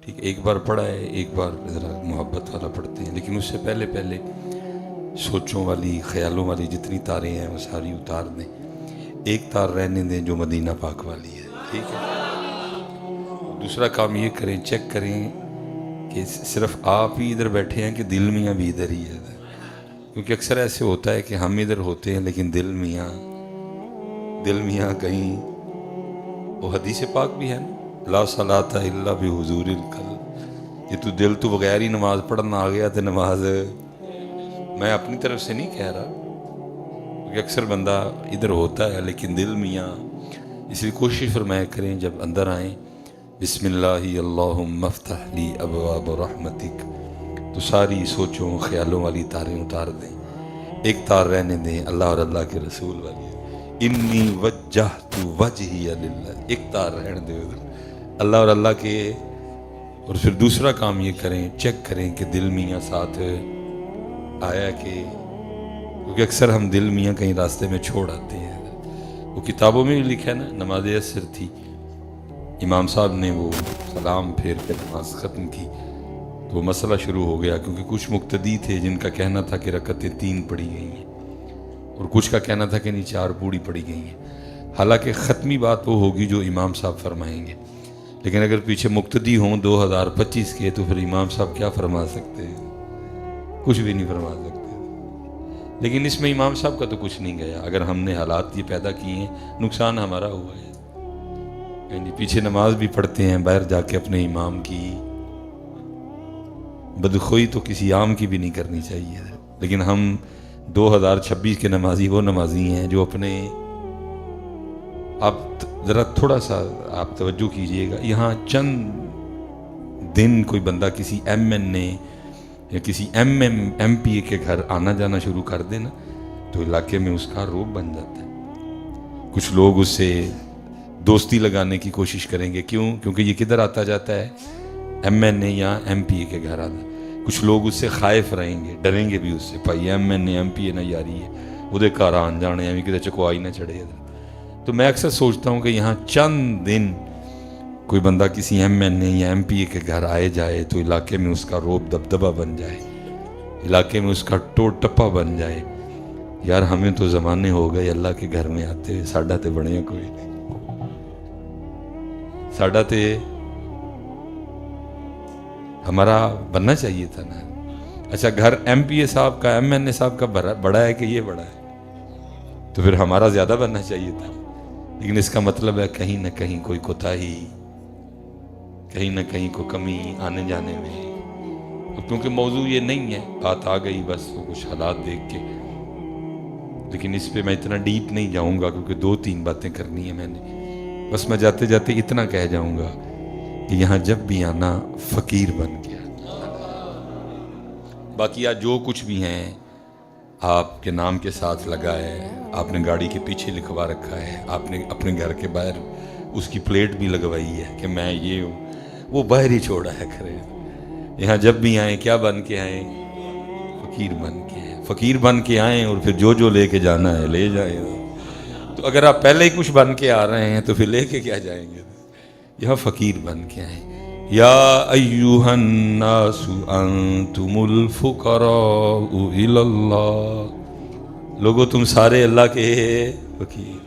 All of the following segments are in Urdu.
ٹھیک ہے، ایک بار پڑھا ہے، ایک بار ذرا محبت والا پڑھتے ہیں، لیکن اس سے پہلے پہلے سوچوں والی، خیالوں والی جتنی تاریں ہیں وہ ساری اتار دیں، ایک تار رہنے دیں جو مدینہ پاک والی ہے، ٹھیک ہے۔ دوسرا کام یہ کریں، چیک کریں کہ صرف آپ ہی ادھر بیٹھے ہیں کہ دل میاں بھی ادھر ہی ہے، کیونکہ اکثر ایسے ہوتا ہے کہ ہم ادھر ہوتے ہیں لیکن دل میاں کہیں، وہ حدیث پاک بھی ہے نا، لا صلاۃ الا بحضور القلب، یہ تو دل تو بغیر ہی نماز پڑھنا آ گیا تو نماز، میں اپنی طرف سے نہیں کہہ رہا، کیونکہ اکثر بندہ ادھر ہوتا ہے لیکن دل میاں، اس لیے کوشش فرمایا کریں جب اندر آئیں بسم اللہ اللہم افتح لی ابواب رحمتک، تو ساری سوچوں خیالوں والی تاریں اتار دیں، ایک تار رہنے دیں اللہ اور اللہ کے رسول والی، انی وجہت وجہی للہ، ایک تار رہنے دیں ادھر اللہ اور اللہ کے۔ اور پھر دوسرا کام یہ کریں، چیک کریں کہ دل میاں ساتھ آیا کہ، کیونکہ اکثر ہم دل میاں کہیں راستے میں چھوڑ آتے ہیں، وہ کتابوں میں بھی لکھا ہے نا، نماز عصر تھی، امام صاحب نے وہ سلام پھیر کے نماز ختم کی تو وہ مسئلہ شروع ہو گیا، کیونکہ کچھ مقتدی تھے جن کا کہنا تھا کہ رکعتیں 3 پڑھی گئی ہیں، اور کچھ کا کہنا تھا کہ نہیں 4 پوری پڑھی گئی ہیں، حالانکہ ختمی بات وہ ہوگی جو امام صاحب فرمائیں گے، لیکن اگر پیچھے مقتدی ہوں 2025 کے تو پھر امام صاحب کیا فرما سکتے ہیں، کچھ بھی نہیں فرما سکتے، لیکن اس میں امام صاحب کا تو کچھ نہیں گیا، اگر ہم نے حالات یہ پیدا کیے ہیں نقصان ہمارا ہوا ہے، یعنی پیچھے نماز بھی پڑھتے ہیں، باہر جا کے اپنے امام کی بدخوئی تو کسی عام کی بھی نہیں کرنی چاہیے، لیکن ہم 2026 کے نمازی وہ نمازی ہیں جو اپنے، آپ ذرا تھوڑا سا آپ توجہ کیجئے گا، یہاں چند دن کوئی بندہ کسی ایم این نے یا کسی ایم پی اے کے گھر آنا جانا شروع کر دے نا تو علاقے میں اس کا روب بن جاتا ہے، کچھ لوگ اس سے دوستی لگانے کی کوشش کریں گے، کیونکہ یہ کدھر آتا جاتا ہے، ایم این اے یا ایم پی اے کے گھر آتا، کچھ لوگ اس سے خائف رہیں گے، ڈریں گے بھی اس سے، بھائی M N A M P A نہ یاری ہے وہ دے گھر آن جانے ہیں کدھر چکوائی نہ چڑھے، تو میں اکثر سوچتا ہوں کہ یہاں چند دن کوئی بندہ کسی ایم این اے یا ایم پی اے کے گھر آئے جائے تو علاقے میں اس کا روب دبدبہ بن جائے، علاقے میں اس کا ٹوٹ ٹپا بن جائے، یار ہمیں تو زمانے ہو گئے اللہ کے گھر میں آتے، ساڈا تے بڑھیا کوئی نہیں، ساڈا تے ہمارا بننا چاہیے تھا نا، اچھا گھر ایم پی اے صاحب کا، ایم این اے صاحب کا بڑا ہے کہ یہ بڑا ہے، تو پھر ہمارا زیادہ بننا چاہیے تھا، لیکن اس کا مطلب ہے کہیں نہ کہیں کوئی کوتاہی، کہیں نہ کہیں کوئی کمی آنے جانے میں، کیونکہ موضوع یہ نہیں ہے، بات آ گئی بس وہ کچھ حالات دیکھ کے، لیکن اس پہ میں اتنا ڈیپ نہیں جاؤں گا کیونکہ 2-3 باتیں کرنی ہیں میں نے، بس میں جاتے جاتے اتنا کہہ جاؤں گا کہ یہاں جب بھی آنا فقیر بن کے آنا، باقی آج جو کچھ بھی ہیں آپ کے نام کے ساتھ لگا ہے، آپ نے گاڑی کے پیچھے لکھوا رکھا ہے، آپ نے اپنے گھر کے باہر اس کی پلیٹ بھی لگوائی ہے کہ میں یہ ہوں، وہ باہر ہی چھوڑا ہے کرے، یہاں جب بھی آئیں کیا بن کے آئیں، فقیر بن کے آئیں، فقیر بن کے آئیں، اور پھر جو لے کے جانا ہے لے جائیں، تو اگر آپ پہلے ہی کچھ بن کے آ رہے ہیں تو پھر لے کے کیا جائیں گے، یہاں فقیر بن کے آئیں، یا ایہا الناس انتم الفقراء الی اللہ، لوگو تم سارے اللہ کے فقیر،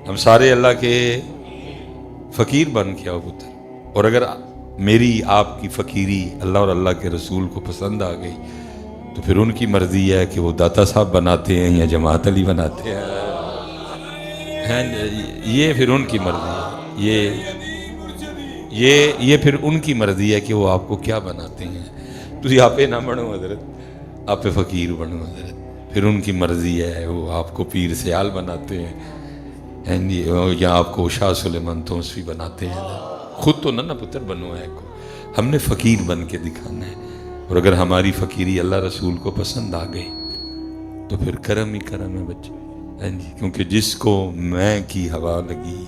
ہم سارے اللہ کے فقیر بن کے آؤ پتر، اور اگر میری آپ کی فقیری اللہ اور اللہ کے رسول کو پسند آ گئی تو پھر ان کی مرضی ہے کہ وہ داتا صاحب بناتے ہیں یا جماعت علی بناتے ہیں، یہ پھر ان کی مرضی ہے، یہ پھر ان کی مرضی ہے کہ وہ آپ کو کیا بناتے ہیں، تو آپ نہ بنو حضرت، آپ فقیر بنو حضرت، پھر ان کی مرضی ہے وہ آپ کو پیر سیال بناتے ہیں یا آپ کو شاہ سلیمان توسوی بناتے ہیں، خود تو نہ پتر بنو ہے کو، ہم نے فقیر بن کے دکھانا ہے، اور اگر ہماری فقیری اللہ رسول کو پسند آ گئی تو پھر کرم ہی کرم ہے بچے، کیونکہ جس کو میں کی ہوا لگی،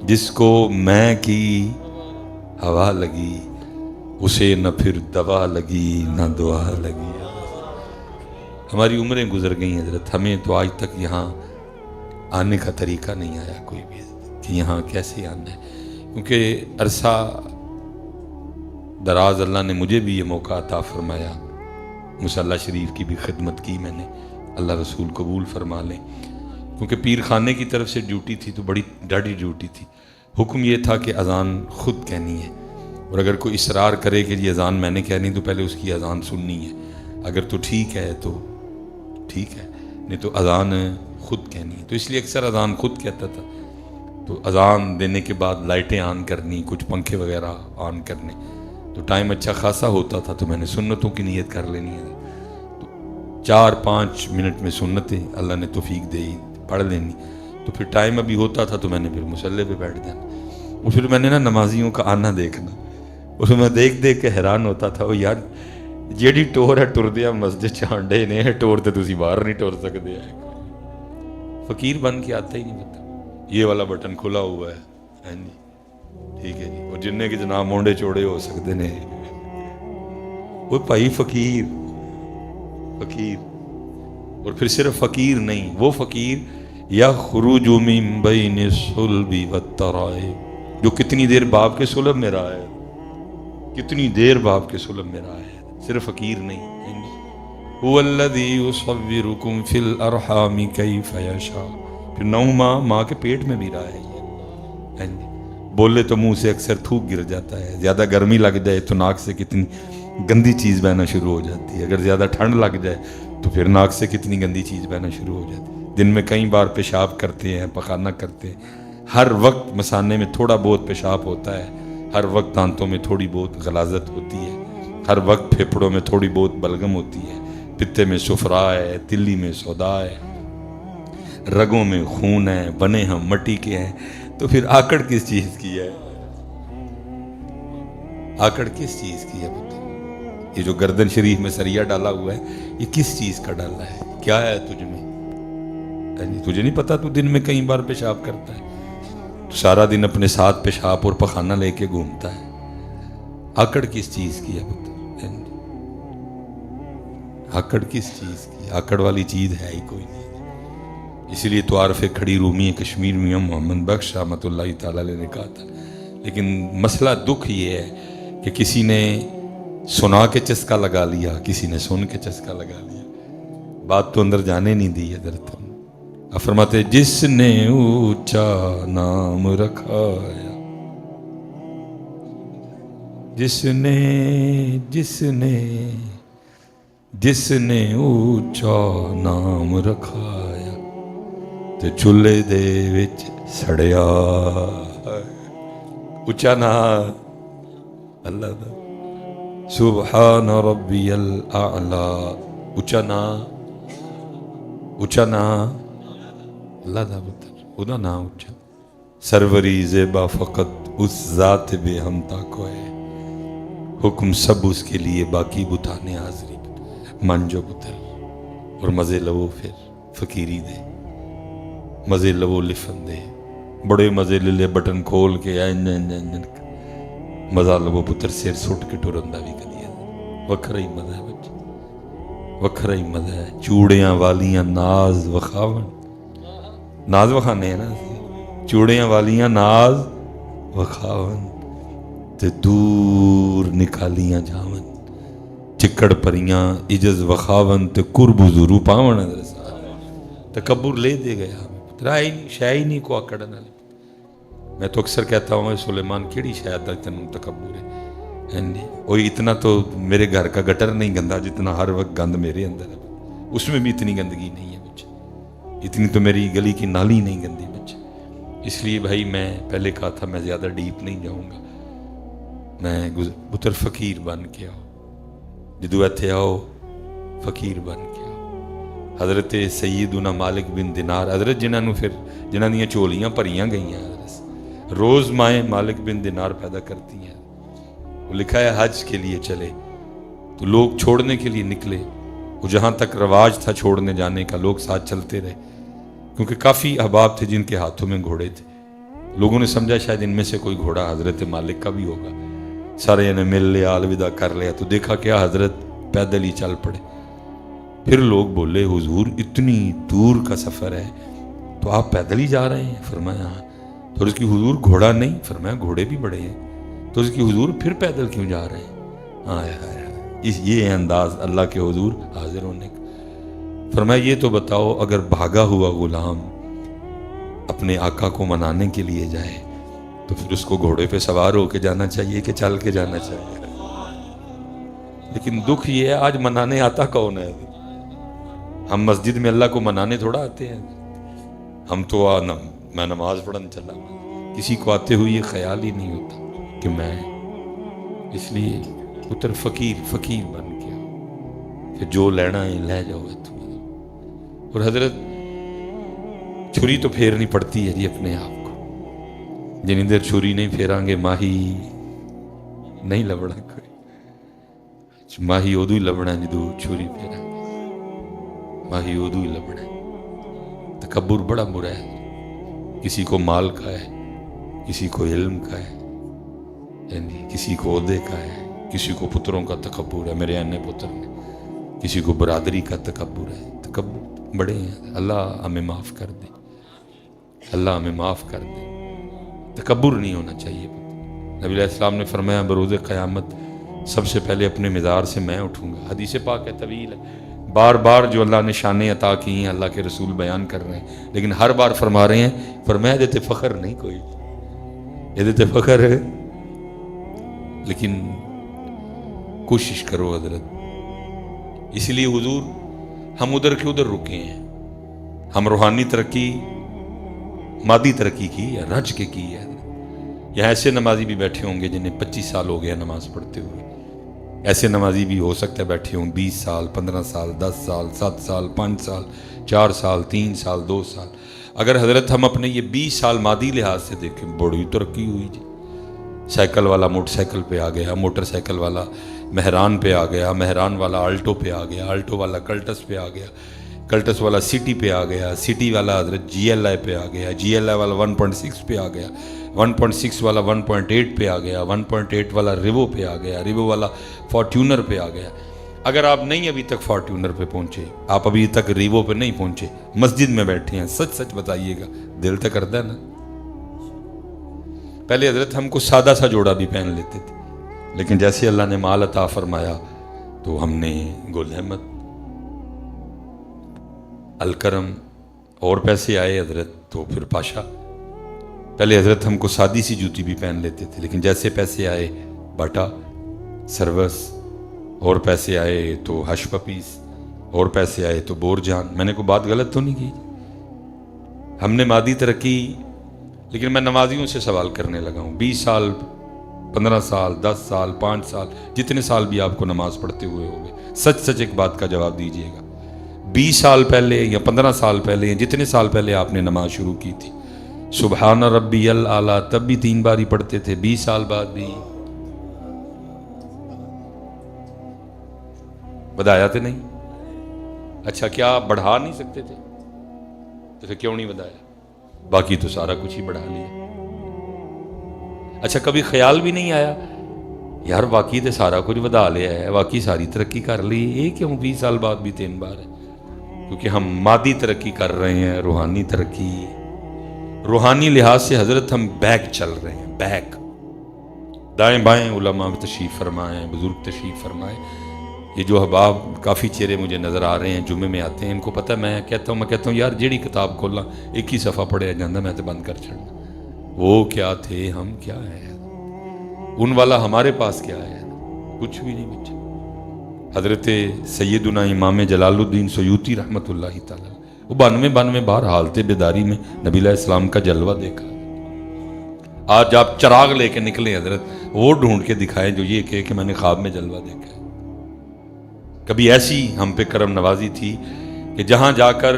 جس کو میں کی ہوا لگی اسے نہ پھر دوا لگی نہ دعا لگی، ہماری عمریں گزر گئی ہیں حضرت، ہمیں تو آج تک یہاں آنے کا طریقہ نہیں آیا کوئی بھی کہ یہاں کیسے آنا ہے، کیونکہ عرصہ دراز اللہ نے مجھے بھی یہ موقع عطا فرمایا، مصلی شریف کی بھی خدمت کی میں نے، اللہ رسول قبول فرما لیں۔ کیونکہ پیر خانے کی طرف سے ڈیوٹی تھی تو بڑی ڈاڈی ڈیوٹی تھی، حکم یہ تھا کہ اذان خود کہنی ہے، اور اگر کوئی اصرار کرے کہ یہ اذان میں نے کہنی تو پہلے اس کی اذان سننی ہے، اگر تو ٹھیک ہے تو ٹھیک ہے، نہیں تو اذان خود کہنی ہے۔ تو اس لیے اکثر اذان خود کہتا تھا، تو اذان دینے کے بعد لائٹیں آن کرنی، کچھ پنکھے وغیرہ آن کرنے، تو ٹائم اچھا خاصا ہوتا تھا، تو میں نے سنتوں کی نیت کر لینی ہے، تو 4-5 منٹ میں سنتیں اللہ نے توفیق دی پڑھ لینی، تو پھر ٹائم ابھی ہوتا تھا تو میں نے پھر مصلی پہ بیٹھ جانا۔ اور پھر میں نے نا نمازیوں کا آنا دیکھنا، اس میں دیکھ کے حیران ہوتا تھا، وہ یار جیڑی ٹور ہے ٹردیا مسجد چانڈے نے ٹور تے تسی باہر نہیں ٹور سکتے ہیں، فقیر بن کے آتا ہی نہیں پتا۔ یہ والا بٹن کھلا ہوا ہے، ہاں جی ٹھیک ہے جی، اور جننے کے جناب مونڈے چوڑے ہو سکتے نے، وہ بھائی فقیر، اور پھر صرف فقیر نہیں، وہ فقیر یا خروج من بین الصلب والترائب، جو کتنی دیر باپ کے صلب میں رہا ہے، کتنی دیر باپ کے صلب میں رہا ہے، صرف فقیر نہیں۔ هو الذی یصورکم فی الارحام کیف یشاء، پھر 9 ماں کے پیٹ میں بھی رہا ہے، بولے تو منہ سے اکثر تھوک گر جاتا ہے، زیادہ گرمی لگ جائے تو ناک سے کتنی گندی چیز بہنا شروع ہو جاتی ہے، اگر زیادہ ٹھنڈ لگ جائے تو پھر ناک سے کتنی گندی چیز بہنا شروع ہو جاتی ہے، دن میں کئی بار پیشاب کرتے ہیں، پخانہ کرتے ہیں، ہر وقت مثانے میں تھوڑا بہت پیشاب ہوتا ہے، ہر وقت دانتوں میں تھوڑی بہت غلاظت ہوتی ہے، ہر وقت پھیپھڑوں میں تھوڑی بہت بلغم ہوتی ہے، پتے میں صفرا ہے، تلی میں سودا ہے، رگوں میں خون ہے، بنے ہم مٹی کے ہیں، تو پھر آکڑ کس چیز کی ہے؟ آکڑ کس چیز کی ہے پتہ؟ یہ جو گردن شریف میں سریا ڈالا ہوا ہے، یہ کس چیز کا ڈالا ہے؟ کیا ہے تجھ میں؟ تجھے نہیں پتا تو دن میں کئی بار پیشاب کرتا ہے، تو سارا دن اپنے ساتھ پیشاب اور پخانہ لے کے گھومتا ہے، آکڑ کس چیز کی ہے پتہ؟ آکڑ کس چیز کی؟ آکڑ والی چیز ہے ہی کوئی نہیں۔ اسی لیے تو عارف کھڑی رومی کشمیر میاں محمد بخش رحمۃ اللہ تعالی علیہ نے کہا تھا، لیکن مسئلہ دکھ یہ ہے کہ کسی نے سنا کے چسکا لگا لیا، کسی نے سن کے چسکا لگا لیا، بات تو اندر جانے نہیں دی حضرت۔ فرماتے جس نے اونچا نام رکھایا، جس نے اونچا نام رکھایا تے چولہے دے وچ سڑیا، اونچا نام اللہ دا، سبحان ربی الاعلی، اونچا نام اللہ دا پتر، او دا نام اونچا، سروری زیبا فقط اس ذات بے ہمتا کو ہے، حکم سب اس کے لیے، باقی بتانے حاضری من جو پتر، اور مزے لو پھر فقیری دے، مزے لو لفن دے، بڑے مزے لے بٹن کھول کے مزہ لو پتر، سیر سٹ کے ٹرندہ بھی کدی ہے، وکھرا ہی مزہ ہے بچے، وکھرا ہی مزہ ہے، چوڑیاں والیاں ناز وخاون، ناز وخانے ہیں نا، چوڑیاں والیاں ناز وخاون تے دور نکالیاں جاون، چکڑ پریاں عجز وخاون تے قرب حضور پاون، تکبر لے دے گیا ترائی شاہی نہیں کو آکڑ نہ لے۔ میں تو اکثر کہتا ہوں سلیمان کیڑی شاید تنوں تکبر ہے، وہی اتنا تو میرے گھر کا گٹر نہیں گندا جتنا ہر وقت گند میرے اندر ہے، اس میں بھی اتنی گندگی نہیں ہے بچے، اتنی تو میری گلی کی نالی نہیں گندی بچے۔ اس لیے بھائی میں پہلے کہا تھا میں زیادہ ڈیپ نہیں جاؤں گا، میں پتر فقیر بن کے آؤ، جدو ایتھے آؤ فقیر بن کے آؤ۔ حضرت سیدنا مالک بن دینار حضرت جنہاں دیاں چولیاں بھریاں گئیاں حضرت روز مائیں مالک بن دینار پیدا کرتی ہیں، وہ لکھا ہے حج کے لیے چلے تو لوگ چھوڑنے کے لیے نکلے، وہ جہاں تک رواج تھا چھوڑنے جانے کا لوگ ساتھ چلتے رہے، کیونکہ کافی احباب تھے جن کے ہاتھوں میں گھوڑے تھے، لوگوں نے سمجھا شاید ان میں سے کوئی گھوڑا حضرت مالک کا بھی ہوگا، سارے نے مل لیا، الوداع کر لیا، تو دیکھا کیا حضرت پیدل ہی چل پڑے۔ پھر لوگ بولے حضور اتنی دور کا سفر ہے تو آپ پیدل ہی جا رہے ہیں؟ فرمایا ہاں۔ تو اس کی حضور گھوڑا نہیں؟ فرمایا گھوڑے بھی بڑے ہیں۔ تو اس کی حضور پھر پیدل کیوں جا رہے ہیں؟ یہ انداز اللہ کے حضور حاضر ہونے کا۔ فرمایا یہ تو بتاؤ اگر بھاگا ہوا غلام اپنے آقا کو منانے کے لیے جائے تو پھر اس کو گھوڑے پہ سوار ہو کے جانا چاہیے کہ چل کے جانا چاہیے؟ لیکن دکھ یہ ہے آج منانے آتا کون ہے؟ ہم مسجد میں اللہ کو منانے تھوڑا آتے ہیں، ہم تو میں نماز پڑھنے چلا، کسی کو آتے ہوئے یہ خیال ہی نہیں ہوتا کہ میں، اس لیے پتر فقیر بن گیا کہ جو لینا ہے لے جاؤ تم۔ اور حضرت چھری تو پھیرنی پڑتی ہے جی اپنے آپ کو، جنہیں دیر چھری نہیں پھیران گے ماہی نہیں لبڑا کوئی، ماہی ادو ہی لبنا جدو چھری پھیرا، ماہی ادو ہی لبنا۔ تکبر بڑا برا ہے، کسی کو مال کا ہے، کسی کو علم کا ہے، یعنی کسی کو عہدے کا ہے، کسی کو پتروں کا تکبر ہے، میرے انے پتر نے، کسی کو برادری کا تکبر ہے۔ تکبر بڑے ہیں، اللہ ہمیں معاف کر دے، اللہ ہمیں معاف کر دے۔ تکبر نہیں ہونا چاہیے۔ نبی علیہ السلام نے فرمایا بروز قیامت سب سے پہلے اپنے مزار سے میں اٹھوں گا، حدیث پاک ہے، طویل ہے، بار بار جو اللہ نے شانیں عطا کی ہیں اللہ کے رسول بیان کر رہے ہیں، لیکن ہر بار فرما رہے ہیں، فرمایا دیتے فخر نہیں کوئی، یہ دیتے فخر ہے، لیکن کوشش کرو حضرت۔ اس لیے حضور ہم ادھر کے ادھر رکے ہیں، ہم روحانی ترقی مادی ترقی کی یا رج کے کی ہے۔ یہاں ایسے نمازی بھی بیٹھے ہوں گے جنہیں 25 سال ہو گیا نماز پڑھتے ہوئے، ایسے نمازی بھی ہو سکتا ہے بیٹھے ہوں 20 سال 15 سال 10 سال 7 سال 5 سال 4 سال 3 سال 2 سال۔ اگر حضرت ہم اپنے یہ 20 سال مادی لحاظ سے دیکھیں بڑی ترقی ہوئی جی۔ سائیکل والا موٹر سائیکل پہ آ گیا، موٹر سائیکل والا مہران پہ آ گیا، مہران والا آلٹو پہ آ گیا، آلٹو والا کلٹس پہ آ گیا، کلٹس والا سٹی پہ آ گیا، سٹی والا حضرت جی ایل آئی پہ آ گیا، جی ایل آئی والا 1.6 پہ آ گیا، 1.6 والا 1.8 پہ آ گیا، 1.8 والا ریوو پہ آ گیا، ریوو والا فارچونر پہ آ گیا۔ اگر آپ نہیں ابھی تک فارچونر پہ پہنچے، آپ ابھی تک ریوو پہ نہیں پہنچے، مسجد میں بیٹھے ہیں، سچ سچ بتائیے گا دل تک کرتا ہے نا؟ پہلے حضرت ہم کو سادہ سا جوڑا بھی پہن لیتے تھے، لیکن جیسے اللہ نے مال عطا فرمایا تو ہم نے گل احمد الکرم اور پیسے آئے حضرت تو پھر پاشا۔ پہلے حضرت ہم کو سادی سی جوتی بھی پہن لیتے تھے، لیکن جیسے پیسے آئے باٹا سروس، اور پیسے آئے تو ہش پپیز، اور پیسے آئے تو بور جان۔ میں نے کوئی بات غلط تو نہیں کی؟ ہم نے مادی ترقی، لیکن میں نمازیوں سے سوال کرنے لگا ہوں 20 سال 15 سال 10 سال 5 سال جتنے سال بھی آپ کو نماز پڑھتے ہوئے ہوگے، سچ سچ ایک بات کا جواب دیجئے گا، 20 سال پہلے یا 15 سال پہلے یا جتنے سال پہلے آپ نے نماز شروع کی تھی سبحان ربی الاعلیٰ تب بھی 3 بار ہی پڑھتے تھے، 20 سال بعد بھی بدایا تھے نہیں؟ اچھا کیا بڑھا نہیں سکتے تھے؟ تو پھر کیوں نہیں بدایا؟ باقی تو سارا کچھ ہی بڑھا لیا۔ اچھا کبھی خیال بھی نہیں آیا یار واقعی تو سارا کچھ بدا لیا ہے، واقعی ساری ترقی کر لی، یہ کیوں 20 سال بعد بھی 3 بار ہے؟ کیونکہ ہم مادی ترقی کر رہے ہیں، روحانی ترقی، روحانی لحاظ سے حضرت ہم بیک چل رہے ہیں، بیک، دائیں بائیں علماء تشریف فرمائیں، بزرگ تشریف فرمائیں۔ یہ جو احباب کافی چہرے مجھے نظر آ رہے ہیں جمعے میں آتے ہیں، ان کو پتہ میں کہتا ہوں یار جیڑی کتاب کھولا ایک ہی صفحہ پڑھے جاندہ میں تو بند کر چھڑنا، وہ کیا تھے ہم کیا ہے، ان والا ہمارے پاس کیا ہے، کچھ بھی نہیں بچا۔ حضرت سیدنا امام جلال الدین سیوطی رحمۃ اللہ تعالی، وہ 92 بار حالت بیداری میں نبی علیہ السلام کا جلوہ دیکھا۔ آج آپ چراغ لے کے نکلے حضرت، وہ ڈھونڈ کے دکھائیں جو یہ کہے کہ میں نے خواب میں جلوہ دیکھا ہے۔ کبھی ایسی ہم پہ کرم نوازی تھی کہ جہاں جا کر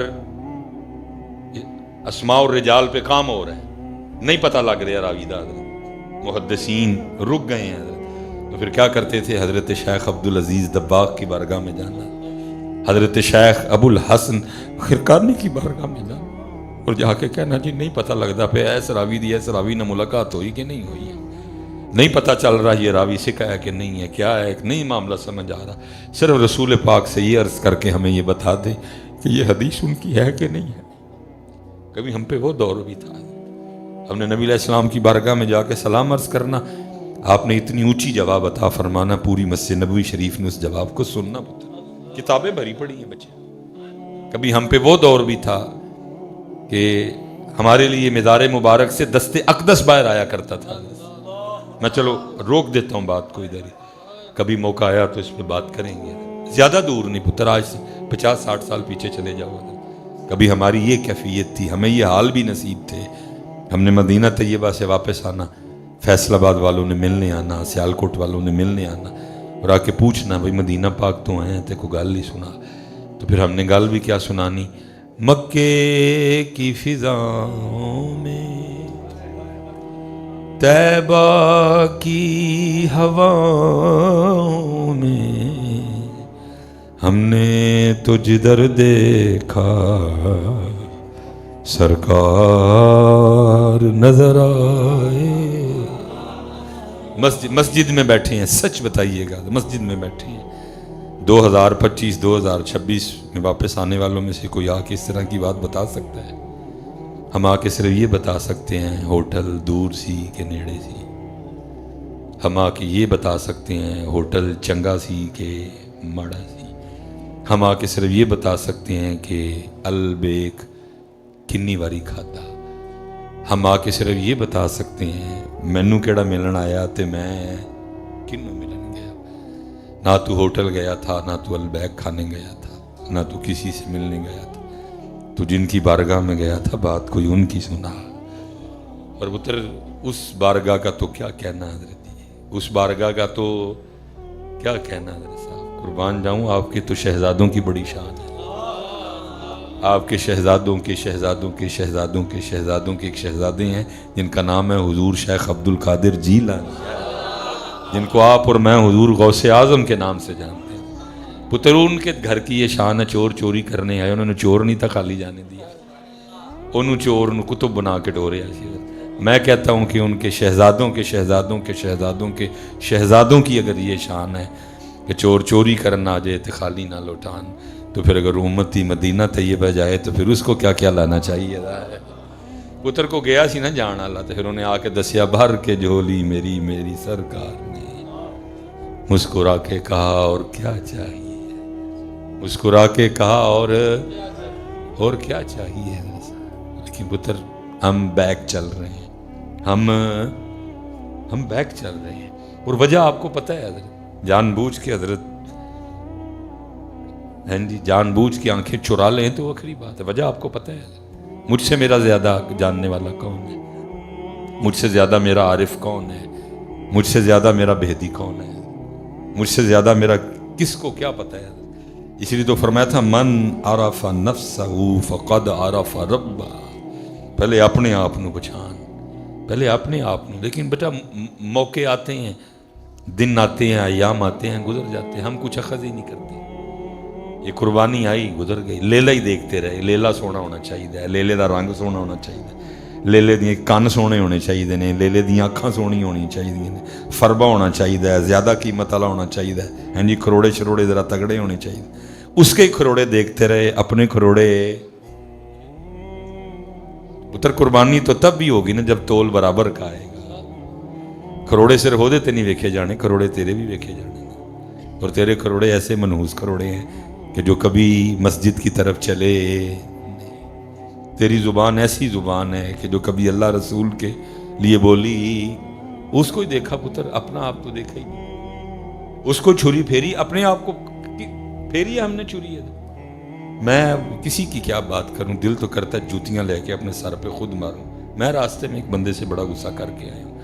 اسماء الرجال پہ کام ہو رہا ہے، نہیں پتہ لگ رہا راوی دا، محدثین رک گئے ہیں حضرت، تو پھر کیا کرتے تھے؟ حضرت شیخ عبدالعزیز دباغ کی بارگاہ میں جانا، حضرت شیخ ابو الحسن خرقانی کی بارگاہ میں جانا، اور جا کے کہنا جی نہیں پتہ لگتا پہ ایس راوی نہ ملاقات ہوئی کہ نہیں ہوئی ہے، نہیں پتہ چل رہا یہ راوی سکھا ہے کہ نہیں ہے، کیا ہے نہیں معاملہ سمجھ آ رہا، صرف رسول پاک سے یہ عرض کر کے ہمیں یہ بتا دے کہ یہ حدیث ان کی ہے کہ نہیں ہے۔ کبھی ہم پہ وہ دور بھی تھا، ہم نے نبی علیہ السلام کی بارگاہ میں جا کے سلام عرض کرنا، آپ نے اتنی اونچی جواب عطا فرمانا، پوری مسجد نبوی شریف نے اس جواب کو سننا پتر، کتابیں بھری پڑی ہیں بچے. کبھی ہم پہ وہ دور بھی تھا کہ ہمارے لیے مزار مبارک سے دست اقدس باہر آیا کرتا تھا. میں چلو روک دیتا ہوں بات کو ادھر ہی، کبھی موقع آیا تو اس پہ بات کریں گے. زیادہ دور نہیں پتر، آج سے 50-60 سال پیچھے چلے جاؤ. کبھی ہماری یہ کیفیت تھی، ہمیں یہ حال بھی نصیب تھے. ہم نے مدینہ طیبہ سے واپس آنا، فیصل آباد والوں نے ملنے آنا، سیالکوٹ والوں نے ملنے آنا اور آ کے پوچھنا بھائی مدینہ پاک تو ہیں تے کوئی گل نہیں سنا. تو پھر ہم نے گل بھی کیا سنانی، مکے کی فضاؤں میں، طیبہ کی ہواؤں میں، ہم نے تو جدھر دیکھا سرکار نظر آئے. مسجد میں بیٹھے ہیں، سچ بتائیے گا، مسجد میں بیٹھے ہیں. 2025-2026 میں واپس آنے والوں میں سے کوئی آ کے اس طرح کی بات بتا سکتا ہے؟ ہم آ کے صرف یہ بتا سکتے ہیں ہوٹل دور سی کہ نیڑے سی. ہم آ کے یہ بتا سکتے ہیں ہوٹل چنگا سی کہ ماڑا سی. ہم آ کے صرف یہ بتا سکتے ہیں کہ البیک کنی واری کھادا. ہم آ کے صرف یہ بتا سکتے ہیں مینو کیڑا ملن آیا تے میں کنوں ملن گیا. نہ تو ہوٹل گیا تھا، نہ تو البیک کھانے گیا تھا، نہ تو کسی سے ملنے گیا تھا. تو جن کی بارگاہ میں گیا تھا بات کوئی ان کی سنا. اور پتر اس بارگاہ کا تو کیا کہنا حضرت جی، اس بارگاہ کا تو کیا کہنا حضرت صاحب. قربان جاؤں، آپ کے تو شہزادوں کی بڑی شان ہے. آپ کے شہزادوں کے شہزادوں کے شہزادوں کے شہزادوں کے ایک شہزادے ہیں جن کا نام ہے حضور شیخ عبد القادر جیلانی، جن کو آپ اور میں حضور غوث اعظم کے نام سے جانتے ہیں. پتر ان کے گھر کی یہ شان ہے، چور چوری کرنے آئے، انہوں نے چور نہیں تھا خالی جانے دیا، انہوں چور انہوں کتب بنا کے ڈورے ایسی. میں کہتا ہوں کہ ان کے شہزادوں کے شہزادوں کے شہزادوں کے شہزادوں کی اگر یہ شان ہے کہ چور چوری کرنا آ جائے تو خالی نہ لوٹان، تو پھر اگر امتی مدینہ طیبہ جائے تو پھر اس کو کیا کیا لانا چاہیے. پتر کو گیا سی نا جان والا، تو پھر انہیں آ کے دسیا بھر کے جھولی میری میری سرکار نے، مسکرا کے کہا اور کیا چاہیے، مسکرا کے کہا اور کیا چاہیے. لیکن پتر ہم بیک چل رہے ہیں، ہم بیک چل رہے ہیں. اور وجہ آپ کو پتہ ہے حضرت، جان بوجھ کے حضرت جی جان بوجھ کے آنکھیں چرا لیں تو وکری بات ہے. وجہ آپ کو پتہ ہے، مجھ سے میرا زیادہ جاننے والا کون ہے، مجھ سے زیادہ میرا عارف کون ہے، مجھ سے زیادہ میرا بہدی کون ہے، مجھ سے زیادہ میرا کس کو کیا پتہ ہے. اس لیے تو فرمایا تھا من عرف نفسہ فقد عرف ربہ. پہلے اپنے آپ نو پہچان، پہلے اپنے آپ نو. لیکن بیٹا موقع آتے ہیں، دن آتے ہیں، ایام آتے ہیں، گزر جاتے ہیں، ہم کچھ اخذ ہی نہیں کرتے. یہ قربانی آئی گزر گئی. لیلا ہی دیکھتے رہے. لیلا سونا ہونا چاہیے، لیلے دا رنگ سونا ہونا چاہیے، لیلے دی کان سونے ہونے چاہیے نے، لیلے دی آنکھاں سونی ہونی چاہیے نے، فربا ہونا چاہیے، زیادہ قیمت والا ہونا چاہیے. ہاں جی کروڑے شروڑے ذرا تگڑے ہونے چاہیے. اس کے کروڑے دیکھتے رہے، اپنے کروڑے. پتر قربانی تو تب بھی ہوگی نا جب تول برابر کا آئے گا. کروڑے صرف ہو دیتے نہیں ویکھے جانے، کروڑے تیرے بھی ویکھے جانے. اور تیرے کروڑے ایسے منحوس کروڑے ہیں کہ جو کبھی مسجد کی طرف چلے. تیری زبان ایسی زبان ہے کہ جو کبھی اللہ رسول کے لیے بولی، اس کو ہی دیکھا پتر، اپنا آپ تو دیکھا ہی نہیں. اس کو چھری پھیری، اپنے آپ کو پھیری ہم نے چھری ہے. میں کسی کی کیا بات کروں، دل تو کرتا ہے جوتیاں لے کے اپنے سر پہ خود ماروں. میں راستے میں ایک بندے سے بڑا غصہ کر کے آیا ہوں،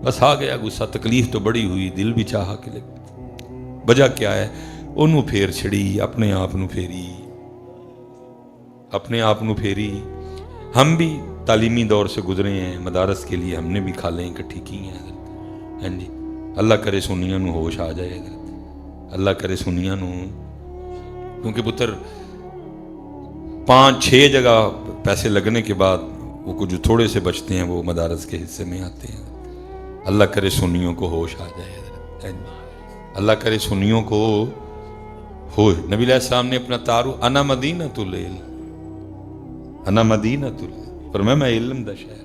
بس آ گیا غصہ، تکلیف تو بڑی ہوئی، دل بھی چاہا کہ وجہ کیا ہے. انہوں پھیر چھڑی، اپنے آپ نو پھیری، اپنے آپ نو پھیری. ہم بھی تعلیمی دور سے گزرے ہیں، مدارس کے لیے ہم نے بھی کھالیں اکٹھی کی ہیں حضرت. ہاں جی اللہ کرے سنیاں نو ہوش آ جائے حضرت، اللہ کرے سنیاں نو. کیونکہ پتر 5-6 جگہ پیسے لگنے کے بعد وہ کچھ تھوڑے سے بچتے ہیں وہ مدارس کے حصے میں آتے ہیں. اللہ کرے سنیوں کو ہوش آ جائے حضرت. ہاں جی اللہ کرے سنیوں کو ہو. نبی علیہ السلام نے اپنا تعارف انا مدینۃ العلم، انا مدینۃ العلم، فرمایا میں علم دا شہر.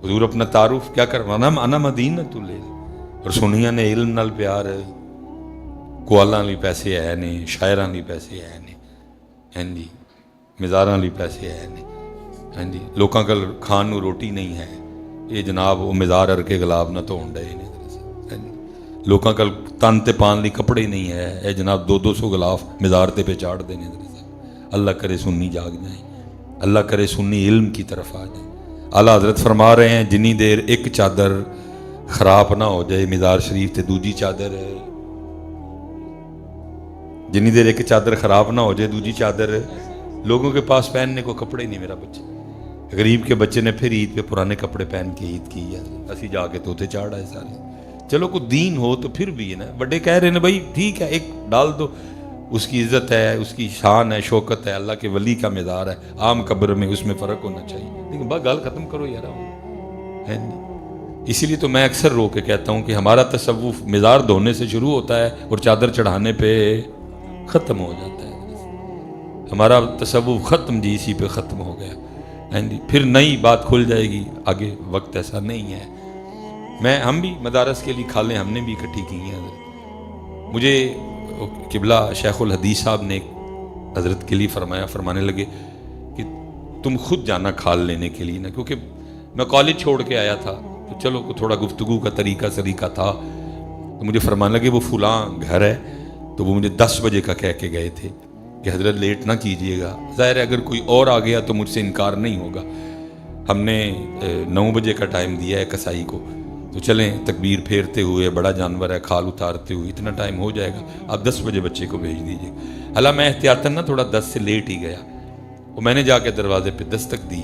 حضور اپنا تعارف کیا کروانا، انا مدینۃ العلم، اور ਸੁਨੀਆਂ ਨੇ ਇਲਮ ਨਾਲ ਪਿਆਰ, ਕੁਆਲਾਂ ਲਈ ਪੈਸੇ ਹੈ ਨੇ, ਸ਼ਾਇਰਾਂ ਲਈ ਪੈਸੇ ਹੈ ਨੇ, ਹਾਂਜੀ ਮਜ਼ਾਰਾਂ ਲਈ ਪੈਸੇ ਹੈ ਨੇ, ਹਾਂਜੀ ਲੋਕਾਂ ਕੋਲ ਖਾਣ ਨੂੰ ਰੋਟੀ ਨਹੀਂ ਹੈ, ਇਹ ਜਨਾਬ ਉਹ ਮਜ਼ਾਰ ਅਰਕੇ ਗੁਲਾਬ ਨਾ ਧੋਣ ਡਏ ਨੇ, ਲੋਕਾਂ ਕੋਲ ਤਨ ਤੇ ਪਾਉਣ ਲਈ ਕੱਪੜੇ ਨਹੀਂ ਹੈ, ਇਹ ਜਨਾਬ 200 ਗਲਾਫ ਮਜ਼ਾਰ ਤੇ ਪੇ ਚਾੜਦੇ ਨੇ। اللہ کرے سنی جاگ جائیں، اللہ کرے سنی علم کی طرف آ جائیں۔ اعلیٰ حضرت فرما رہے ہیں جنی دیر ایک چادر خراب نہ ہو جائے مزار شریف تے دوجی چادر، جنی دیر ایک چادر خراب نہ ہو جائے دوجی چادر، لوگوں کے پاس پہننے کو کپڑے نہیں، میرا بچہ غریب کے بچے نے پھر عید پہ پرانے کپڑے پہن کے عید کی ہے، اسی جا کے توتے چاڑ آئے سارے۔ چلو کوئی دین ہو تو پھر بھی ہے نا، بڑے کہہ رہے ہیں بھائی ٹھیک ہے ایک ڈال دو، اس کی عزت ہے، اس کی شان ہے، شوکت ہے، اللہ کے ولی کا مزار ہے، عام قبر میں اس میں فرق ہونا چاہیے، لیکن بس گال ختم کرو یار، ہے نہیں۔ اسی لیے تو میں اکثر رو کے کہتا ہوں کہ ہمارا تصوف مزار دھونے سے شروع ہوتا ہے اور چادر چڑھانے پہ ختم ہو جاتا ہے، ہمارا تصوف ختم جی اسی پہ ختم ہو گیا، پھر نئی بات کھل جائے گی آگے، وقت ایسا نہیں ہے۔ ہم بھی مدارس کے لیے کھالیں ہم نے بھی اکٹھی کی ہیں، مجھے قبلہ شیخ الحدیث صاحب نے حضرت کے لیے فرمانے لگے کہ تم خود جانا کھال لینے کے لیے نا، کیونکہ میں کالج چھوڑ کے آیا تھا تو چلو تھوڑا گفتگو کا طریقہ تھا، تو مجھے فرمانے لگے وہ فلاں گھر ہے، تو وہ مجھے 10 بجے کا کہہ کے گئے تھے کہ حضرت لیٹ نہ کیجئے گا، ظاہر ہے اگر کوئی اور آ گیا تو مجھ سے انکار نہیں ہوگا، ہم نے 9 بجے کا ٹائم دیا ہے کسائی کو، تو چلیں تکبیر پھیرتے ہوئے، بڑا جانور ہے کھال اتارتے ہوئے اتنا ٹائم ہو جائے گا، آپ 10 بجے بچے کو بھیج دیجیے۔ حالانکہ میں احتیاطاً نا تھوڑا 10 سے لیٹ ہی گیا، اور میں نے جا کے دروازے پہ دستک دی،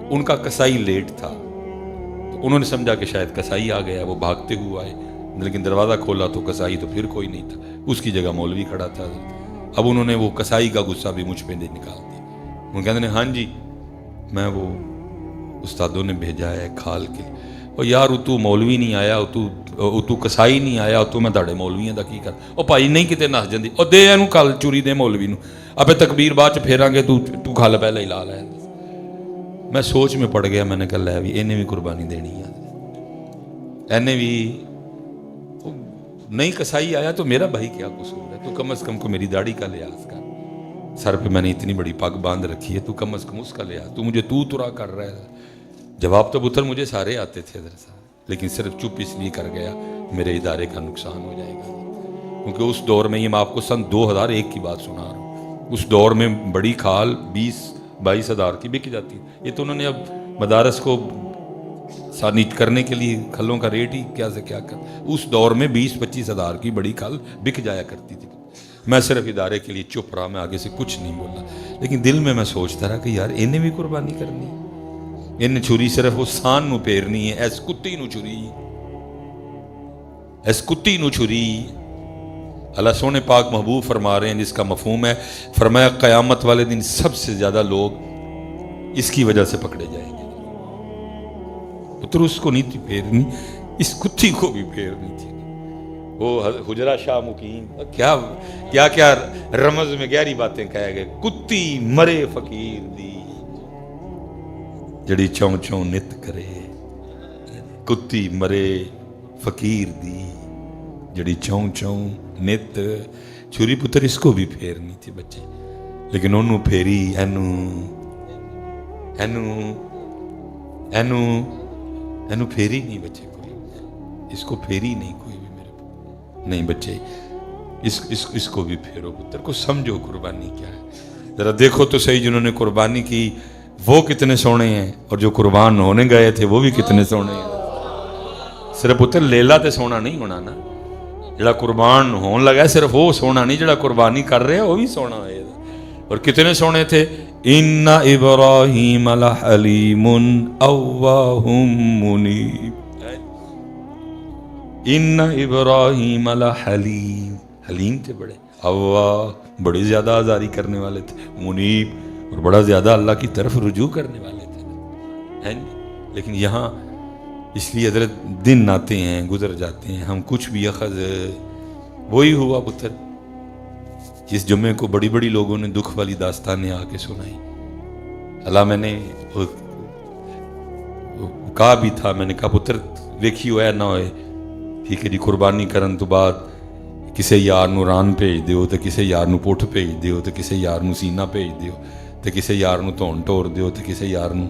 ان کا کسائی لیٹ تھا، تو انہوں نے سمجھا کہ شاید کسائی آ گیا، وہ بھاگتے ہوئے آئے، لیکن دروازہ کھولا تو کسائی تو پھر کوئی نہیں تھا، اس کی جگہ مولوی کھڑا تھا۔ اب انہوں نے وہ کسائی کا غصہ بھی مجھ پہ نکال دیا، وہ کہتے ہیں ہاں جی میں وہ استادوں نے بھیجا ہے کھال کے، اور یار تو مولوی نہیں آیا، تو کسائی نہیں آیا، تو میں تاڑے مولویاں دا کی کر، او بھائی نہیں کتے نس جاندی، او دے اینو کل چوری دے مولوی نو، ابے تکبیر بعد چ پھیراں گے، تو کھال پہلے ہی لا لے۔ میں سوچ میں پڑ گیا، میں نے کہا لے بھی انہیں بھی قربانی دینی ہے، انہیں بھی نہیں کسائی آیا تو میرا بھائی کیا قصور ہے، تو کم از کم کو میری داڑھی کا لحاظ کر، سر پہ میں نے اتنی بڑی پگ باندھ رکھی ہے، تو کم از کم اس کا لحاظ، تو مجھے ترا کر رہا ہے۔ جواب تو پتر مجھے سارے آتے تھے حضرت صاحب، لیکن صرف چپ اس لیے کر گیا میرے ادارے کا نقصان ہو جائے گا، کیونکہ اس دور میں یہ میں آپ کو سن 2001 کی بات سنا رہا ہوں، اس دور میں بڑی کھال 20-22 ہزار کی بک جاتی، یہ تو انہوں نے اب مدارس کو سانیٹ کرنے کے لیے کھلوں کا ریٹ ہی کیا سے کیا کر، اس دور میں 20-25 ہزار کی بڑی کھال بک جایا کرتی تھی۔ میں صرف ادارے کے لیے چپ رہا، میں آگے سے کچھ نہیں بولا، لیکن دل میں سوچتا رہا کہ یار انہیں بھی قربانی کرنی ہے، ان چھری صرف وہ سان نو پھیرنی ہے، ایس کتی نو چھری۔ اللہ سونے پاک محبوب فرما رہے ہیں جس کا مفہوم ہے، فرمایا قیامت والے دن سب سے زیادہ لوگ اس کی وجہ سے پکڑے جائیں گے، پتر اس کو نہیں تھی پھیرنی، اس کتی کو بھی پھیرنی تھی۔ وہ حجرہ شاہ مقیم کیا رمز میں گہری باتیں کہہ گئے، کتی مرے فقیر دی جڑی چون چون نت کرے، کتی مرے فقیر دی جڑی چون چون نت، چھری پتر اس کو بھی پھیرنی تھی بچے، لیکن انہوں پھیری اینو پھیری نہیں بچے کوئی، اس کو پھیری نہیں کوئی بھی میرے نہیں بچے، اس کو بھی پھیرو پتر کو، سمجھو قربانی کیا ہے، ذرا دیکھو تو صحیح جنہوں نے قربانی کی وہ کتنے سونے ہیں، اور جو قربان ہونے گئے تھے وہ بھی کتنے سونے ہیں۔ صرف پتر لیلا تے سونا نہیں ہونا نا، جڑا قربان ہون لگا ہے صرف وہ سونا نہیں، جڑا قربانی کر رہے ہیں وہ بھی سونا ہے، اور کتنے سونے تھے، ان ابراہیم لحلیم اوواہ منیب، ان ابراہیم لحلیم، حلیم تھے بڑے، اوواہ بڑی زیادہ آزاری کرنے والے تھے، منیب اور بڑا زیادہ اللہ کی طرف رجوع کرنے والے تھے، لیکن یہاں اس لیے حضرت دن آتے ہیں گزر جاتے ہیں، ہم کچھ بھی اخذ، وہی ہوا پتر جس جمعے کو بڑی بڑی لوگوں نے دکھ والی داستانیں آ کے سنائی۔ اللہ میں نے کہا بھی تھا، میں نے کہا پتر ਵੇਖੀ ਹੋਇਆ ਨਾ ਹੋਏ, ਠੀਕ ਹੈ ਜੀ, ਕੁਰਬਾਨੀ ਕਰਨ ਤੋਂ ਬਾਅਦ ਕਿਸੇ ਯਾਰ ਨੂੰ ਰਾਨ ਭੇਜ ਦਿਓ, ਤੇ ਕਿਸੇ ਯਾਰ ਨੂੰ ਪੁੱਠ ਭੇਜ ਦਿਓ, ਤੇ ਕਿਸੇ ਯਾਰ ਨੂੰ ਸੀਨਾ ਭੇਜ ਦਿਓ, ਤੇ ਕਿਸੇ ਯਾਰ ਨੂੰ ਧੌਣ ਟੋਰ ਦਿਓ, ਤੇ ਕਿਸੇ ਯਾਰ ਨੂੰ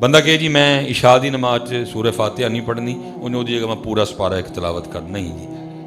ਬੰਦਾ ਕਹੇ ਜੀ ਮੈਂ ਇਸ਼ਾ ਦੀ ਨਮਾਜ਼ 'ਚ ਸੂਰਹ ਫਾਤਿਹਾ ਨਹੀਂ ਪੜ੍ਹਨੀ, ਉਹਨੇ ਉਹਦੀ ਜਗ੍ਹਾ ਮੈਂ ਪੂਰਾ ਸਪਾਰਾ ਇੱਕ ਤਿਲਾਵਤ ਕਰ, ਨਹੀਂ ਜੀ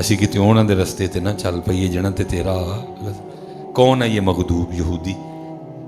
ਅਸੀਂ ਕਿਤੇ ਉਹਨਾਂ ਦੇ ਰਸਤੇ ਤੇ ਨਾ ਚੱਲ ਪਈਏ ਜਿਹਨਾਂ ਤੇ ਤੇਰਾ। ਕੌਣ ਹੈ ਇਹ ਮਗਦੂਬ? ਯਹੂਦੀ।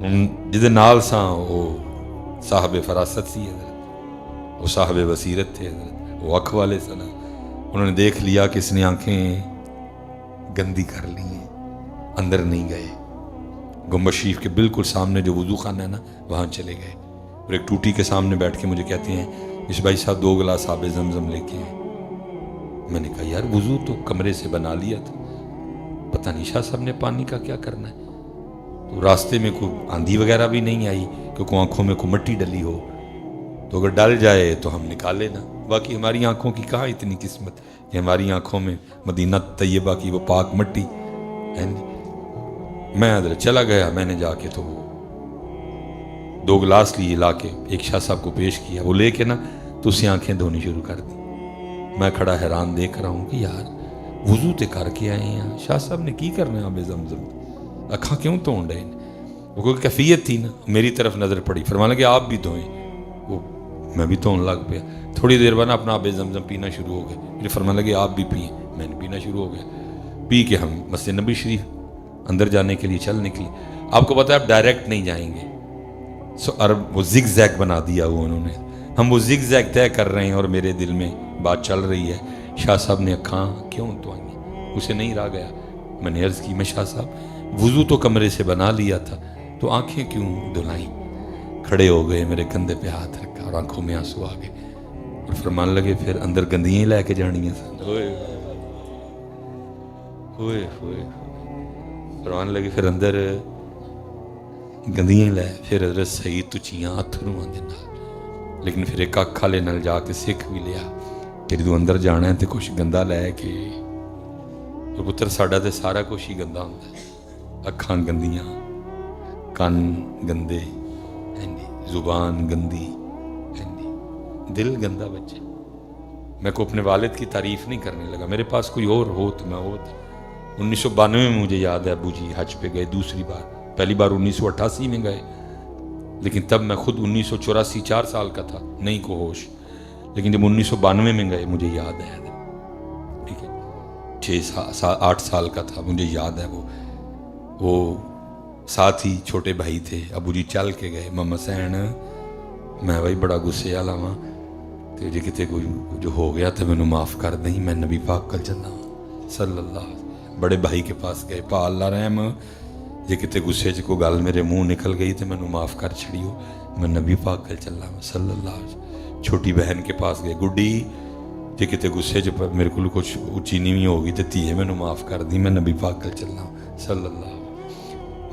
جدے نال ساں وہ صاحب فراست سی حضرت، وہ صاحب بصیرت تھے حضرت، وہ اکھ والے سن. انہوں نے دیکھ لیا کہ اس نے آنکھیں گندی کر لی ہیں، اندر نہیں گئے. گنبد شریف کے بالکل سامنے جو وضو خانہ ہے نا، وہاں چلے گئے اور ایک ٹوٹی کے سامنے بیٹھ کے مجھے کہتے ہیں اس بھائی صاحب 2 گلاس آب زمزم لے کے آئے. میں نے کہا یار وضو تو کمرے سے بنا لیا تھا، پتہ نہیں شاہ صاحب نے پانی کا کیا کرنا ہے. تو راستے میں کوئی آندھی وغیرہ بھی نہیں آئی کہ کوئی آنکھوں میں کوئی مٹی ڈلی ہو، تو اگر ڈل جائے تو ہم نکالے نا. باقی ہماری آنکھوں کی کہاں اتنی قسمت کہ ہماری آنکھوں میں مدینہ طیبہ کی وہ پاک مٹی ہے. میں ادھر چلا گیا، میں نے جا کے تو 2 گلاس لیے لا کے ایک شاہ صاحب کو پیش کیا. وہ لے کے نا تو اسے آنکھیں دھونی شروع کر دی. میں کھڑا حیران دیکھ رہا ہوں کہ یار وضو تے کر کے آئے ہیں، شاہ صاحب نے کی کرنا ہے آب زمزم، اکھاں کیوں دھون رہے ہیں؟ وہ کوئی کیفیت تھی نا. میری طرف نظر پڑی، فرمانے کہ آپ بھی دھوئیں. وہ میں بھی دھون لگ پیا. تھوڑی دیر بعد اپنا آب زمزم پینا شروع ہو گئے. مجھے فرمانے لگے آپ بھی پئیں. میں نے پینا شروع ہو گیا. پی کے ہم مسجد نبی شریف اندر جانے کے لیے چل نکلے. آپ کو پتہ ہے آپ ڈائریکٹ نہیں جائیں گے، عرب وہ زگ زیگ بنا دیا وہ انہوں نے. ہم وہ زگ زیگ طے کر رہے ہیں اور میرے دل میں بات چل رہی ہے شاہ صاحب نے اکھاں کیوں دھوئیں؟ اسے نہیں رہا گیا. میں نے عرض کی میں شاہ صاحب وضو تو کمرے سے بنا لیا تھا، تو آنکھیں کیوں دھلائیں؟ کھڑے ہو گئے، میرے کندھے پہ ہاتھ رکھا اور آنکھوں میں آنسو آ گئے اور فرمان لگے پھر اندر گندیاں لے کے جانی ہیں. ہوئے ہوئے فرمان لگے پھر اندر گندیاں لے. پھر حضرت سعید تچیاں اتھروں دے نال، لیکن پھر ایک اکھ والے نال جا کے سکھ بھی لیا کہ جدوں اندر جانا ہے تو کچھ گندا لے کے. اور پتر ساڈا تے سارا کچھ ہی گندا ہوندا ہے. اکھاں گندیاں، کان گندے، زبان گندی، دل گندا. بچے میں کو اپنے والد کی تعریف نہیں کرنے لگا، میرے پاس کوئی اور ہو تو میں ہوتا. 1992 میں مجھے یاد ہے ابو جی حج پہ گئے دوسری بار. پہلی بار 1988 میں گئے، لیکن تب میں خود 1984 4 سال کا تھا، نہیں کو ہوش. لیکن جب 1992 میں گئے مجھے یاد ہے، ٹھیک ہے 8 سال کا تھا. مجھے یاد ہے وہ ساتھ ہی چھوٹے بھائی تھے. ابو جی چل کے گئے، ماما سین میں بھائی بڑا غصے والا ہاں، تو جی کتے کوئی جو ہو گیا تو مینوں معاف کر دیں، میں نبی پاک کل چلنا صلی اللہ علیہ وسلم. بڑے بھائی کے پاس گئے، پا اللہ رحم جی کتے غصے چ کوئی گل میرے منہ نکل گئی تو مینوں معاف کر چھڑیو، میں نبی پاک کل چلنا صلی اللہ علیہ وسلم. چھوٹی بہن کے پاس گئے، گڈی جی کتے غصے چ میرے کو کچھ اچھی نیوی ہو گئی تو تیے مینوں معاف کر دی، میں نبی پاک کل چلنا صلی اللہ علیہ وسلم.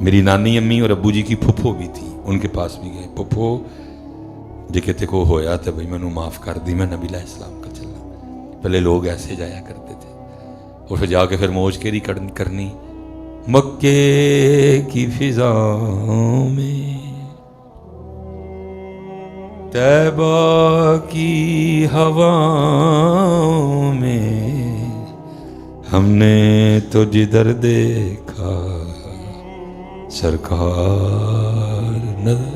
میری نانی امی اور ابو جی کی پھپھو بھی تھی، ان کے پاس بھی گئے. پھپھو جی کتے کو ہویا تو بھائی مینوں معاف کر دی، میں نبی علیہ السلام کا چلنا. پہلے لوگ ایسے جایا کرتے تھے اور پھر جا کے پھر موج کیری کرنی. مکے کی فضاؤں میں، طیبہ کی ہواؤں میں، ہم نے تو جدھر دیکھا سرکار نظر.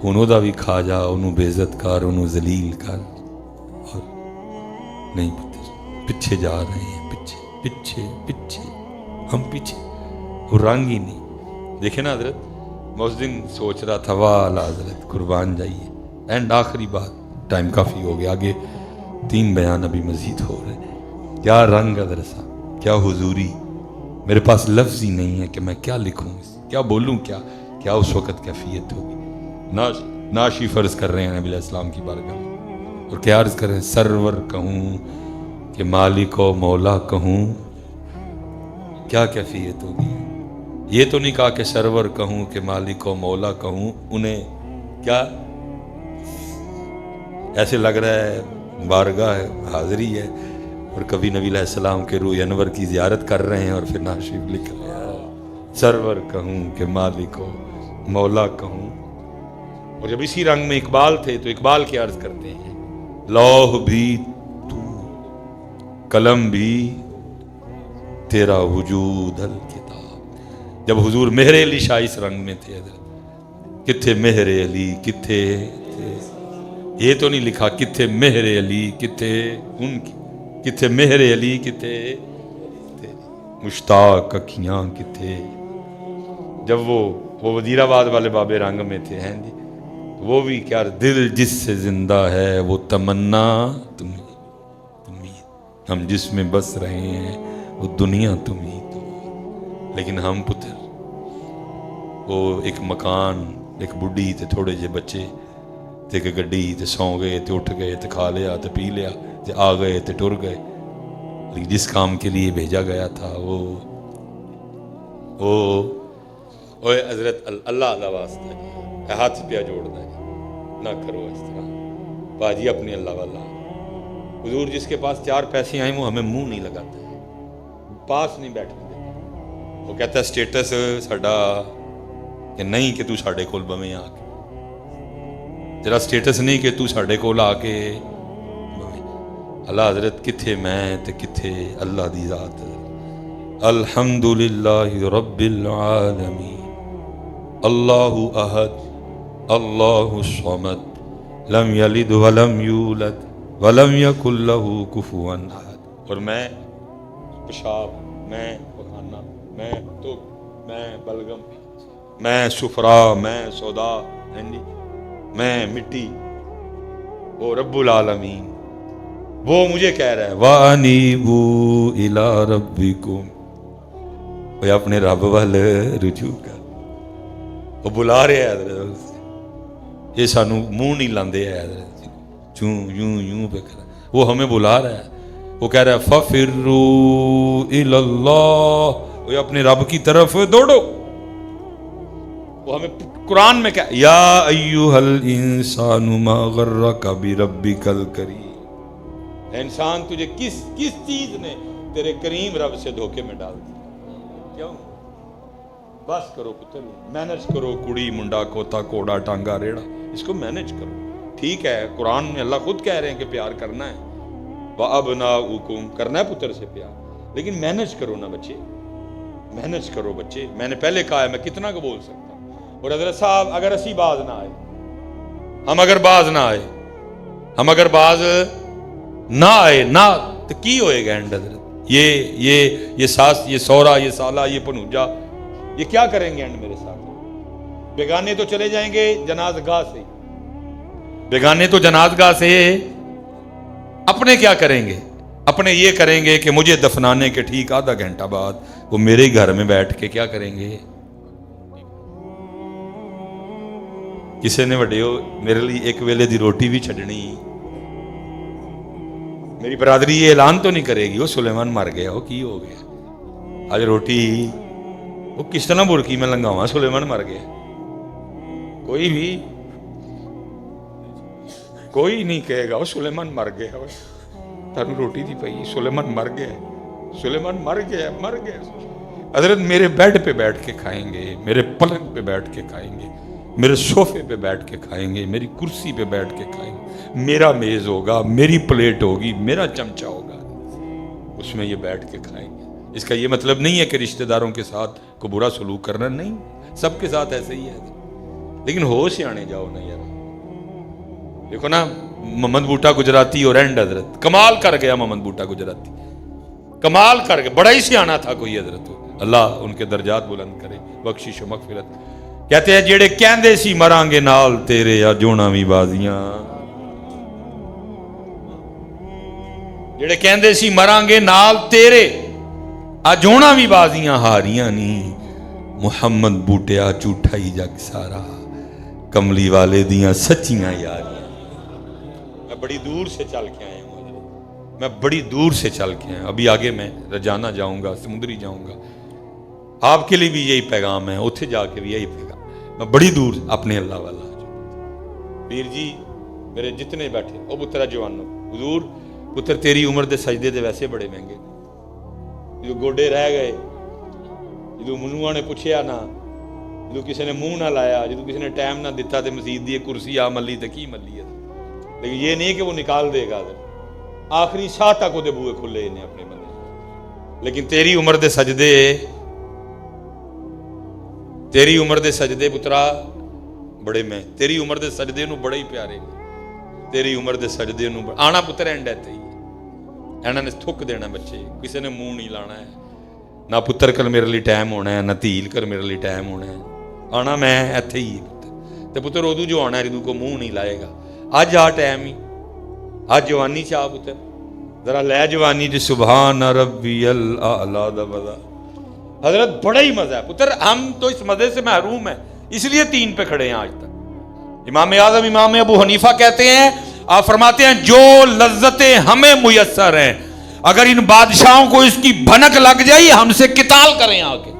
انہوں دا بھی کھا جا، انہوں بے عزت کر، انہوں ذلیل کر، اور نہیں پیچھے جا رہے ہیں، پیچھے پیچھے پیچھے ہم پیچھے. وہ رنگ ہی نہیں. دیکھیں نا حضرت، میں اس دن سوچ رہا تھا والا حضرت قربان جائیے. اینڈ آخری بات، ٹائم کافی ہو گیا، آگے 3 بیان ابھی مزید ہو رہے ہیں. کیا رنگ حضرت صاحب، کیا حضوری. میرے پاس لفظ ہی نہیں ہے کہ میں کیا لکھوں، کیا بولوں، کیا اس وقت کیفیت ہوگی. ناشی فرض کر رہے ہیں نبی علیہ السلام کی بارگاہ میں، اور کیا عرض کر رہے ہیں، سرور کہوں کہ مالک و مولا کہوں، کیا کیفیت ہوگی. یہ تو نہیں کہا کہ سرور کہوں کہ مالک و مولا کہوں. انہیں کیا ایسے لگ رہا ہے بارگاہ حاضری ہے اور کبھی نبی علیہ السلام کے روح انور کی زیارت کر رہے ہیں اور پھر ناشیف لکھ رہے ہیں سرور کہوں کہ مالک و مولا کہوں. اور جب اسی رنگ میں اقبال تھے تو اقبال کی عرض کرتے ہیں، لوح بھی تو، قلم بھی تیرا وجود الکتاب. جب حضور مہر علی شاہ اس رنگ میں تھے، کتھے مہر علی کتھے تھے. یہ تو نہیں لکھا کتھے مہر علی کتھے ان کی، کتھے مہر علی کتھے تیری مشتاق اکھیاں کتھے. جب وہ وہ وزیرآباد والے بابے رنگ میں تھے ہیں جی، وہ بھی کیا دل جس سے زندہ ہے وہ تمنا تمہیں، ہم جس میں بس رہے ہیں وہ دنیا تمہیں تو، لیکن ہم پتر وہ ایک مکان ایک بڈھی تے تھوڑے جے بچے تے کہ گڈی تے سو گئے تے اٹھ گئے تے کھا لیا تے پی لیا تے آ گئے تے ٹر گئے، لیکن جس کام کے لیے بھیجا گیا تھا وہ اوے حضرت اللہ اللہ واسطہ جی ہاتھ پیا جوڑنا ہے نہ کرو اس طرح باجی اپنے اللہ والا۔ حضور جس کے پاس 4 پیسے آئیں وہ ہمیں منہ نہیں لگاتا ہے، پاس نہیں بیٹھنے دیتا، وہ کہتا ہے سٹیٹس ساڈا کہ نہیں کہ تو ساڈے کول بویں آ کے، تیرا سٹیٹس نہیں کہ تو ساڈے کول آ کے بویں۔ اللہ حضرت کتھے میں تے کتھے اللہ دی ذات، الحمدللہ رب العالمین اللہ احد اللہ الصمد لم یلد ولم یولد ولم یکن لہ کفوا احد۔ اور میں پیشاب، میں پخانہ، میں تک، میں بلغم، میں سفرا، میں سودا، میں مٹی، وہ رب العالمین وہ مجھے کہہ رہا ہے وَأَنِيبُوا إِلَىٰ رَبِّكُمْ، وہ اپنے رب وال رجوع کر، وہ بلا رہے ہیں حضرت، یہ سانو منہ نہیں لاندے ہیں حضرت، یوں پہ کر، وہ ہمیں بلا رہا ہے، وہ کہہ رہا ہے فَفِرُّوا إِلَى اللَّهِ، وہ اپنے رب کی طرف دوڑو۔ وہ ہمیں قرآن میں کہا یا ایھا الانسان ما غرک بربک الکریم، انسان تجھے کس چیز نے تیرے کریم رب سے دھوکے میں ڈال دیا؟ کیوں؟ بس کرو پتر، مینج کرو، کڑی منڈا کوتا کوڑا ٹانگا ریڑا، اس کو مینج کرو۔ ٹھیک ہے قرآن میں اللہ خود کہہ رہے ہیں کہ پیار کرنا ہے، وَأَبْنَاؤُكُمْ، کرنا ہے پتر سے پیار، لیکن مینج کرو نا بچے، مینج کرو بچے۔ میں نے پہلے کہا ہے میں کتنا کو بول سکتا ہوں۔ اور حضرت صاحب اگر اسی باز نہ آئے، ہم اگر باز نہ آئے، ہم اگر باز نہ آئے نہ تو کی ہوئے گا اینڈ حضرت؟ یہ ساس، یہ سورا، یہ سالہ، یہ پنوجا، یہ کیا کریں گے اینڈ میرے ساتھ؟ بیگانے تو چلے جائیں گے جنازگاہ سے، بیگانے تو جنازگاہ سے، اپنے کیا کریں گے؟ اپنے یہ کریں گے کہ مجھے دفنانے کے ٹھیک آدھا گھنٹہ بعد وہ میرے گھر میں بیٹھ کے کیا کریں گے؟ کسی نے وڈے ہو میرے لیے ایک ویلے دی روٹی بھی چھڈنی، میری برادری یہ اعلان تو نہیں کرے گی وہ سلیمان مر گیا، وہ کی ہو گیا آج روٹی وہ کس طرح برکی میں لنگاواں سلیمان مر گیا؟ کوئی نہیں کہے گا وہ سلیمان مر گیا، تانوں روٹی دی پئی سلیمان مر گیا، سلیمان مر گیا، مر گیا۔ حضرت میرے بیڈ پہ بیٹھ کے کھائیں گے، میرے پلنگ پہ بیٹھ کے کھائیں گے، میرے صوفے پہ بیٹھ کے کھائیں گے، میری کرسی پہ بیٹھ کے کھائیں گے، میرا میز ہوگا، میری پلیٹ ہوگی، میرا چمچہ ہوگا، اس میں یہ بیٹھ کے کھائیں گے۔ اس کا یہ مطلب نہیں ہے کہ رشتہ داروں کے ساتھ کو برا سلوک کرنا، نہیں، سب کے ساتھ ایسے ہی ہے، لیکن ہو سیانے جاؤ نا یار۔ دیکھو نا محمد بوٹا گجراتی اور اینڈ حضرت کمال کر گیا، محمد بوٹا گجراتی کمال کر گیا، بڑا ہی سیانا تھا کوئی حضرت، اللہ ان کے درجات بلند کرے، بخشش و مغفرت۔ کہتے ہیں جیڑے کہندے سی مران گے نال تیرے یا جونا وی بازیاں، جیڑے کہندے سی مران گے نال تیرے آ جونا وی بازیاں ہاریاں نہیں، محمد بوٹیا جھوٹا ہی جگ سارا، کملی والے دیاں سچیاں یاریاں۔ میں بڑی دور سے چل کے آیا ہوں، میں بڑی دور سے چل کے آیا، ابھی آگے میں رجانا جاؤں گا، سمندری جاؤں گا، آپ کے لیے بھی یہی پیغام ہے، اتھے جا کے بھی یہی پیغام، میں بڑی دور اپنے اللہ والا۔ پیر جی میرے جتنے بیٹھے او پترا جوانو، حضور پتر تیری عمر دے سجدے دے ویسے بڑے مہنگے، جو گوڈے رہ گئے، جو منوہاں نے پوچھیا نہ، جو کسی نے منہ نہ لایا، جو کسی نے ٹائم نہ دیتا تے مسجد دی کرسی آ ملی تے کی ملی ہے، لیکن یہ نہیں کہ وہ نکال دے گا، آخری ساہ تک وہ دے بوئے کھلے نے اپنے بندے، لیکن تیری عمر دے سجدے، تیری عمر دے سجدے پترا بڑے میں، تیری عمر دے سجدے نو بڑے ہی پیارے، تیری عمر دے سجدے نو آنا پتر اینڈ ہے، اینا نے تھک دینا بچے، کسی نے منہ نہیں لانا ہے، نہ پتر کر میرے لیے ٹائم ہونا ہے، نہ تیل کر میرے لیے ٹائم ہونا ہے، ਆਣਾ ਮੈਂ ਇੱਥੇ ਹੀ ਪੁੱਤਰ, ਤੇ ਪੁੱਤਰ ਉਦੋਂ ਜੋ ਆਣਾ ਜਦੋਂ ਕੋ ਮੂੰਹ ਨਹੀਂ ਲਾਏਗਾ। ਅੱਜ ਆ ਟਾਈਮ ਹੀ, ਅੱਜ ਜਵਾਨੀ ਚ ਆ ਪੁੱਤਰ, ذرا لے جوانی جو سبحان ربی الاعلیٰ دا مزہ حضرت بڑا ہی مزہ ہے پتر. ہم تو اس مزے سے محروم ہیں، اس لیے 3 پہ کھڑے ہیں آج تک. امام اعظم امام ابو حنیفہ کہتے ہیں، آپ فرماتے ہیں جو لذتیں ہمیں میسر ہیں اگر ان بادشاہوں کو اس کی بھنک لگ جائے ہم سے قتال کریں آ کے.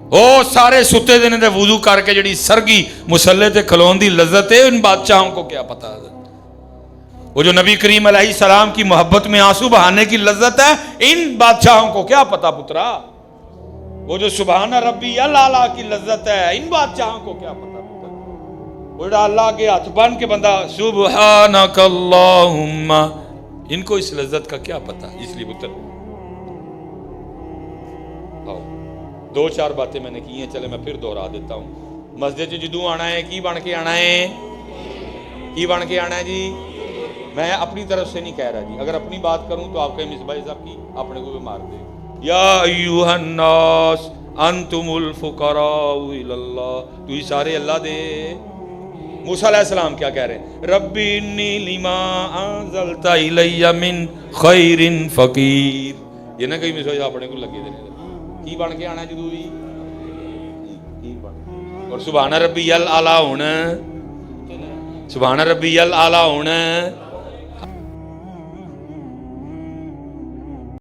او سارے ستے دینے دے وضو کر کے جڑی سرگی مسلے تے کھلون دی لذت ہے، ان بادشاہوں کو کیا پتا ہے. وہ جو نبی کریم علیہ السلام کی محبت میں آنسو بہانے کی لذت ہے، ان بادشاہوں کو کیا پتا پترا. وہ جو سبحان ربی الاعلیٰ کی لذت ہے، ان بادشاہوں کو کیا پتا پتر. وہ جو اللہ کے ہاتھ بن کے بندہ سبحانک اللہم، ان کو اس لذت کا کیا پتا. اس لیے پتر 2-4 باتیں میں نے کی ہیں، چلے میں پھر دوہرا دیتا ہوں. مسجد جدوں آنا ہے کی بن کے آنا ہے، کی بن کے آنا ہے جی. میں اپنی طرف سے نہیں کہہ رہا جی، اگر اپنی بات کروں تو آپ کہیں مصباح صاحب کی اپنے کو بھی مار دے. یا ایھا الناس انتم الفقراء الی اللہ، تو یہ سارے اللہ دے. موسیٰ علیہ السلام کیا کہہ رہے ہیں؟ ربی انی لما انزلت الی من خیر فقیر. یہ نہ کہیں مصباح صاحب اپنے کو لگے دینے کی بن کے آنا جدو بھی. اور سبحان ربی الاعلیٰ ہونا، سبحان ربی الاعلیٰ ہونا